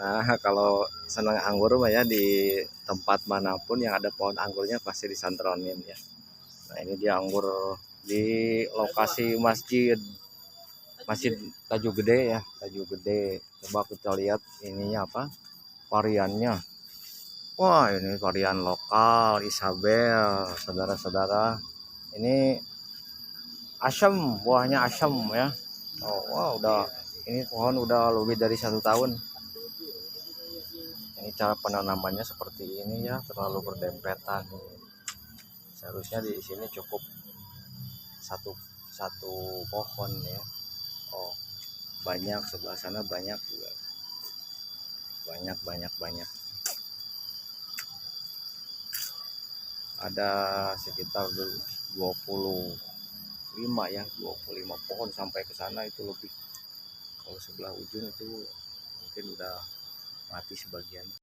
Nah, kalau senang anggur mah ya di tempat manapun yang ada pohon anggurnya pasti disantronin ya. Nah, ini dia anggur di lokasi Masjid Taju Gede ya, Taju Gede. Coba kita lihat ininya apa? Variannya. Wah, ini varian lokal Isabel, saudara-saudara. Ini asam, buahnya asam ya. Oh, wah, udah ini pohon udah lebih dari 1 tahun. Ini cara penanamannya seperti ini ya, terlalu berdempetan. Seharusnya di sini cukup satu satu pohon ya. Oh, banyak sebelah sana banyak juga. Banyak. Ada sekitar 25 ya, 25 pohon sampai ke sana itu lebih. Kalau sebelah ujung itu mungkin udah mati sebagian.